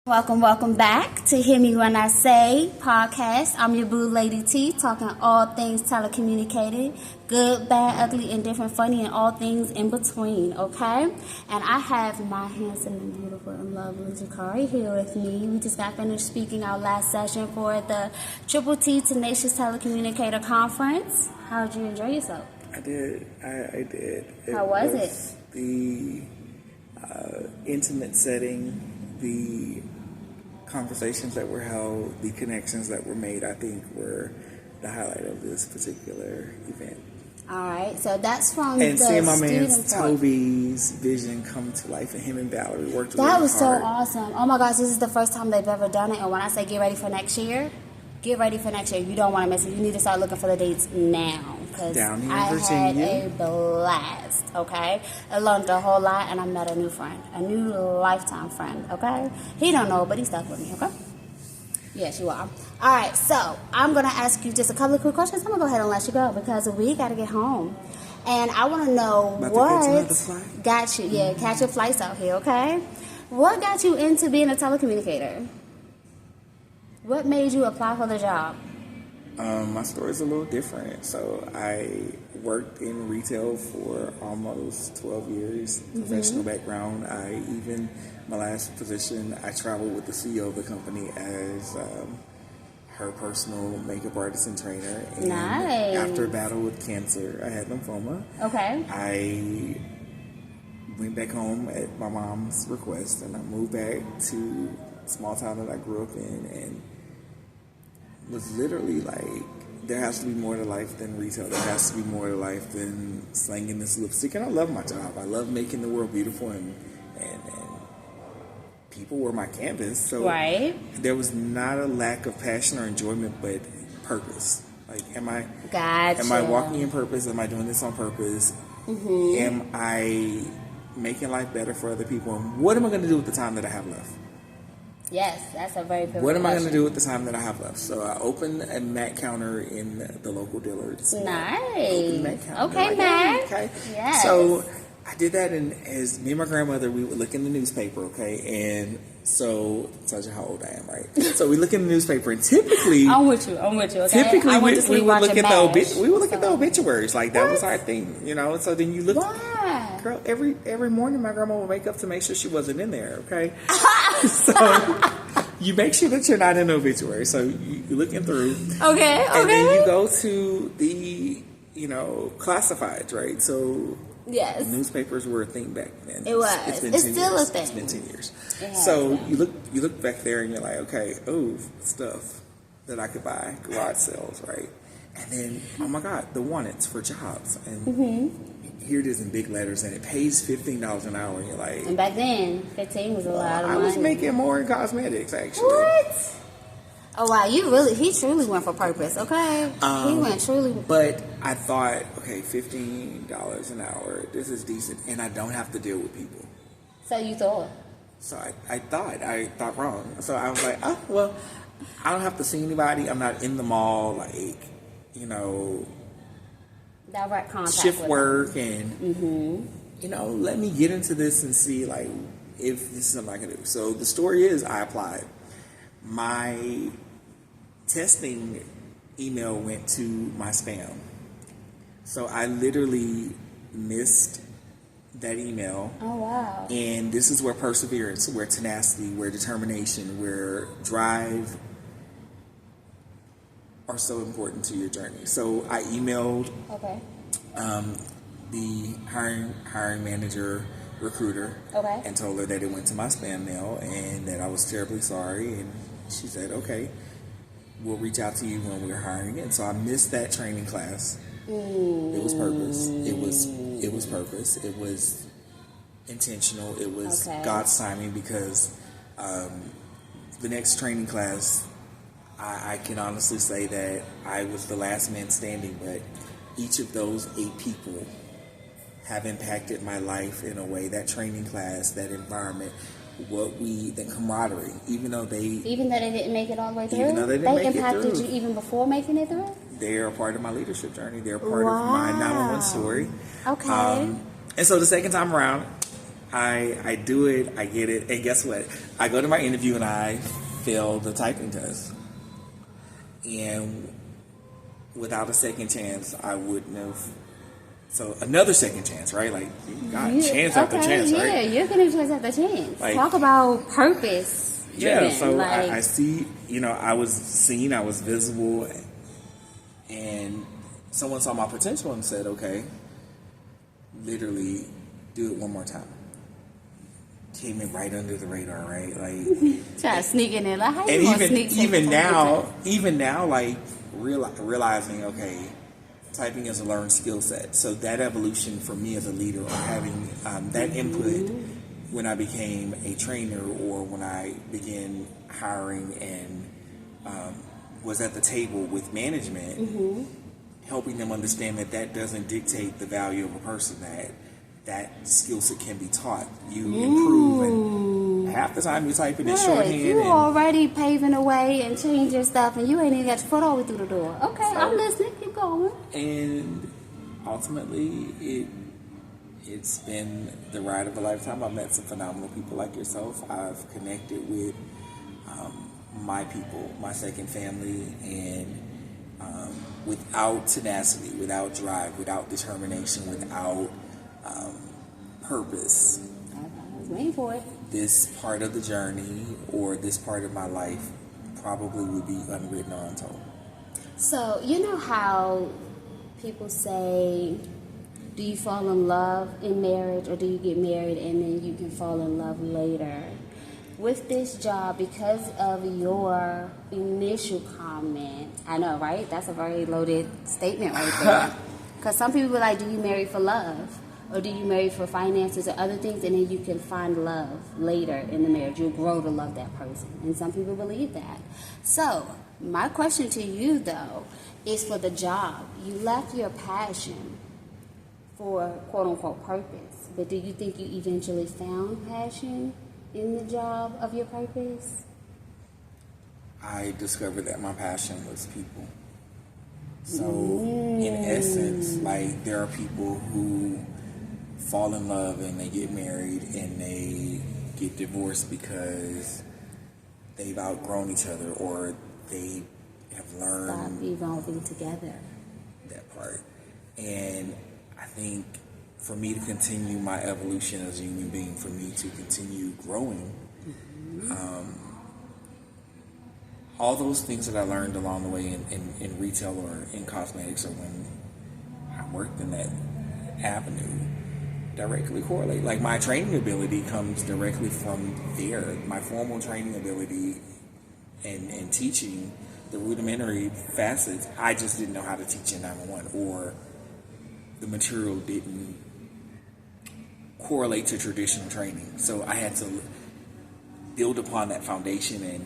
Welcome back to Hear Me When I Say podcast. I'm your boo, Lady T, talking all things telecommunicated, good, bad, ugly, indifferent, funny, and all things in between, okay? And I have my handsome and beautiful and lovely JaCorey here with me. We just got finished speaking our last session for the Triple T Tenacious Telecommunicator Conference. How did you enjoy yourself? I did. I did. How was it? The intimate setting, the conversations that were held, the connections that were made, I think were the highlight of this particular event. All right, so that's from and the seeing my man student Toby's vision come to life, and him and Valerie worked really hard. That was so awesome. Oh my gosh, this is the first time they've ever done it. And when I say get ready for next year, get ready for next year. You don't want to miss it. You need to start looking for the dates now. Because I had a blast, okay? I learned a whole lot, and I met a new friend, a new lifetime friend, okay? He don't know, but he stuck with me, okay? Yes, you are. All right, so I'm going to ask you just a couple of quick questions. I'm going to go ahead and let you go because we got to get home. And I want to know what got you, catch your flights out here, okay? What got you into being a telecommunicator? What made you apply for the job? My story is a little different. So I worked in retail for almost 12 years, professional background. My last position, I traveled with the CEO of the company as her personal makeup artist and trainer. And nice. After a battle with cancer, I had lymphoma. Okay. I went back home at my mom's request, and I moved back to a small town that I grew up in, and was literally like, there has to be more to life than retail. There has to be more to life than slanging this lipstick. And I love my job. I love making the world beautiful, and people were my canvas. So there was not a lack of passion or enjoyment, but purpose. Like, am I walking in purpose? Am I doing this on purpose? Am I making life better for other people? And what am I going to do with the time that I have left? Yes, that's a very good What am question. I going to do with the time that I have left? So I opened a Mac counter in the local Dillard's. Nice. Mac counter. Okay, Mac. Okay. Yes. So I did that, and as me and my grandmother, we would look in the newspaper, okay? And so, tells you how old I am, right? So we look in the newspaper, and typically... I'm with you, okay? Typically, we would look at the MASH. obituaries. Like, that was our thing, you know? So then you look... Why? Girl, every morning my grandma would wake up to make sure she wasn't in there, okay? So you make sure that you're not in the obituary. So you're looking through. Okay. And then you go to the, classifieds, right? So yes, newspapers were a thing back then. It was. It's still a thing. It's been 10 years. So you look back there and you're like, okay, stuff that I could buy, garage sales, right? And then, oh my God, the wanteds for jobs. And here it is in big letters, and it pays $15 an hour. And you're like... And back then, 15 was a lot of money. I was making more in cosmetics, actually. What? Oh, wow. He truly went for purpose, okay? He went truly... But I thought, okay, $15 an hour, this is decent, and I don't have to deal with people. So you thought? So I thought wrong. So I was like, oh, well, I don't have to see anybody. I'm not in the mall, direct contact shift with work and let me get into this and see like if this is something I can do. So the story is I applied. My testing email went to my spam. So I literally missed that email. Oh wow. And this is where perseverance, where tenacity, where determination, where drive are so important to your journey. So I emailed the hiring manager recruiter and told her that it went to my spam mail and that I was terribly sorry, and she said, okay, we'll reach out to you when we're hiring. And so I missed that training class. It was purpose. It was purpose. It was intentional. It was God's timing, because the next training class, I can honestly say that I was the last man standing, but each of those 8 people have impacted my life in a way. That training class, that environment, the camaraderie, even though they didn't make it all the way through, they impacted you even before making it through. They're a part of my leadership journey. They're a part of my 911 story. Okay. And so the second time around, I do it, I get it, and guess what? I go to my interview and I fail the typing test. And without a second chance, I wouldn't have. So another second chance, right? Like, you got chance after chance, right? Yeah, you're getting chance after chance. Like, talk about purpose. Yeah, so like, I see, I was seen, I was visible, and someone saw my potential and said, okay, literally do it one more time. Came in right under the radar, right? Like, try to sneak in there, like, how you and gonna sneak even now, like realizing, okay, typing is a learned skill set. So that evolution for me as a leader, or having that input when I became a trainer, or when I began hiring and was at the table with management, helping them understand that doesn't dictate the value of a person, that skill set can be taught. You improve, and half the time you're typing in shorthand. You're already paving the way and changing stuff, and you ain't even got your foot all the way through the door. Okay, so, I'm listening. Keep going. And ultimately, it's been the ride of a lifetime. I've met some phenomenal people like yourself. I've connected with my people, my second family, and without tenacity, without drive, without determination, without purpose, I was waiting for it. this part of the journey, or this part of my life, probably would be unwritten or untold. So, you know how people say, do you fall in love in marriage, or do you get married and then you can fall in love later? With this job, because of your initial comment, I know, right? That's a very loaded statement right there. Because some people are like, do you marry for love? Or do you marry for finances or other things, and then you can find love later in the marriage? You'll grow to love that person. And some people believe that. So, my question to you, though, is for the job. You left your passion for quote-unquote purpose. But do you think you eventually found passion in the job of your purpose? I discovered that my passion was people. So, in essence, like, there are people who fall in love and they get married and they get divorced because they've outgrown each other, or they have learned. Stop evolving together. That part. And I think for me to continue my evolution as a human being, for me to continue growing, all those things that I learned along the way in retail or in cosmetics, or when I worked in that avenue, directly correlate. Like, my training ability comes directly from there. My formal training ability and teaching the rudimentary facets, I just didn't know how to teach in 911, or the material didn't correlate to traditional training. So I had to build upon that foundation and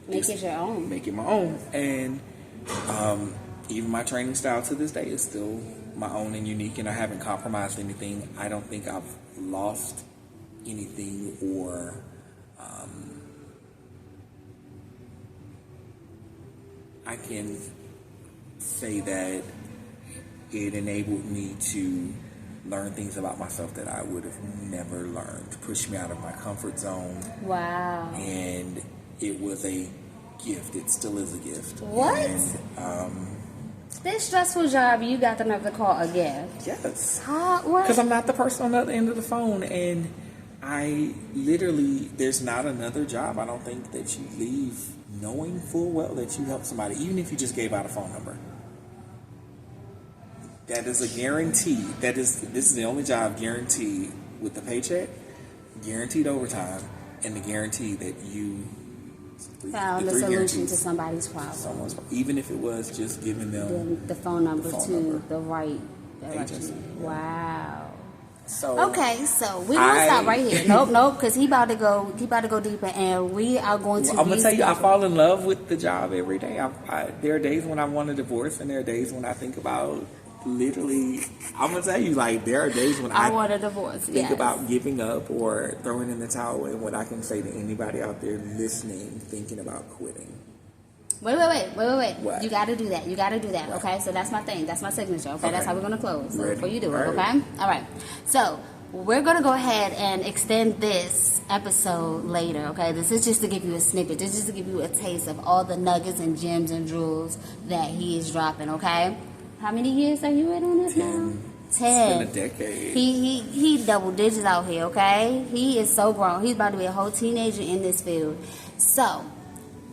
make it your own. Make it my own. And even my training style to this day is still my own and unique, and I haven't compromised anything. I don't think I've lost anything, or I can say that it enabled me to learn things about myself that I would have never learned, pushed me out of my comfort zone. Wow. And it was a gift. It still is a gift. What? And, this stressful job, you got the nerve to call a gift? Yes. What? Because I'm not the person on the other end of the phone, and I literally, there's not another job, I don't think, that you leave knowing full well that you helped somebody, even if you just gave out a phone number. That is a guarantee. This is the only job guaranteed with the paycheck, guaranteed overtime, and the guarantee that you found a solution to somebody's problem. Even if it was just giving them the phone number the right direction. Agency. Wow. So okay, so we're gonna stop right here. Nope, because he about to go deeper, and we are going to. I'm gonna tell you, I fall in love with the job every day. There are days when I want a divorce, and there are days when I think about literally. I'm gonna tell you, like, there are days when I want a divorce. Think about giving up or throwing in the towel. And what I can say to anybody out there listening, thinking about quitting. Wait. What? You got to do that. What? Okay, so that's my thing. That's my signature. Okay, that's how we're going to close. So before you do it, okay? All right. So we're going to go ahead and extend this episode later, okay? This is just to give you a snippet. This is just to give you a taste of all the nuggets and gems and jewels that he is dropping, okay? How many years are you in on this now? 10. It's been a decade. He double digits out here, okay? He is so grown. He's about to be a whole teenager in this field. So,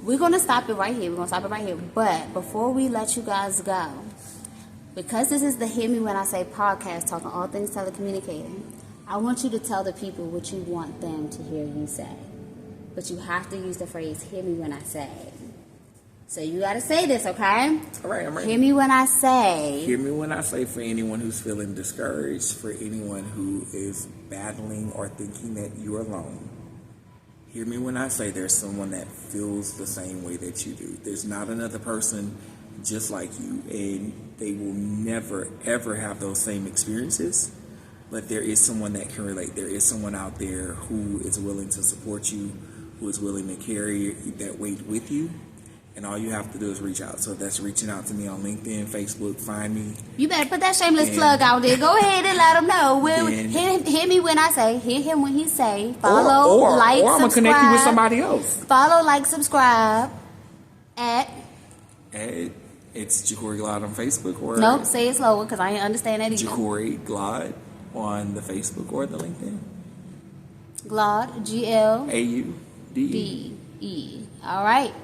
we're going to stop it right here. But before we let you guys go, because this is the Hear Me When I Say podcast, talking all things telecommunicating, I want you to tell the people what you want them to hear you say. But you have to use the phrase, hear me when I say. So you got to say this, okay? All right, I'm ready. Hear me when I say. Hear me when I say, for anyone who's feeling discouraged, for anyone who is battling or thinking that you're alone. Hear me when I say there's someone that feels the same way that you do. There's not another person just like you, and they will never, ever have those same experiences. But there is someone that can relate. There is someone out there who is willing to support you, who is willing to carry that weight with you. And all you have to do is reach out. So that's reaching out to me on LinkedIn, Facebook, find me. You better put that shameless plug out there. Go ahead and let them know. Hear me when I say, hear him when he say. Follow, like, or I'm going to connect you with somebody else. Follow, like, subscribe at it's JaCorey Glaude on Facebook. Or nope, say it slower because I didn't understand that either. JaCorey Glaude on the Facebook or the LinkedIn. Glaude, Glaude. All right.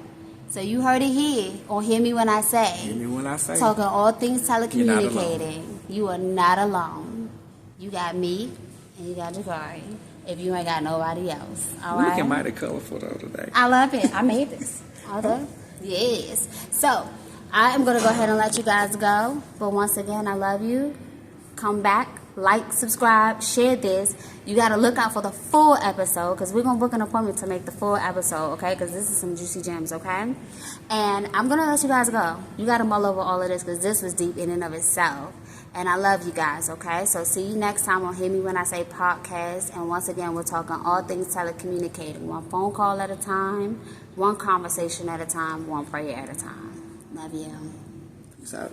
So you heard it here on Hear Me When I Say. Hear me when I say. Talking all things telecommunicating. You are not alone. You got me and you got JaCorey. If you ain't got nobody else. All right. Looking mighty colorful though today. I love it. I made this. Okay. Yes. So I am going to go ahead and let you guys go. But once again, I love you. Come back. Like, subscribe, share this. You got to look out for the full episode because we're going to book an appointment to make the full episode, okay? Because this is some juicy gems, okay? And I'm going to let you guys go. You got to mull over all of this because this was deep in and of itself. And I love you guys, okay? So see you next time on Hear Me When I Say podcast. And once again, we're talking all things telecommunicating. One phone call at a time, one conversation at a time, one prayer at a time. Love you. Peace out.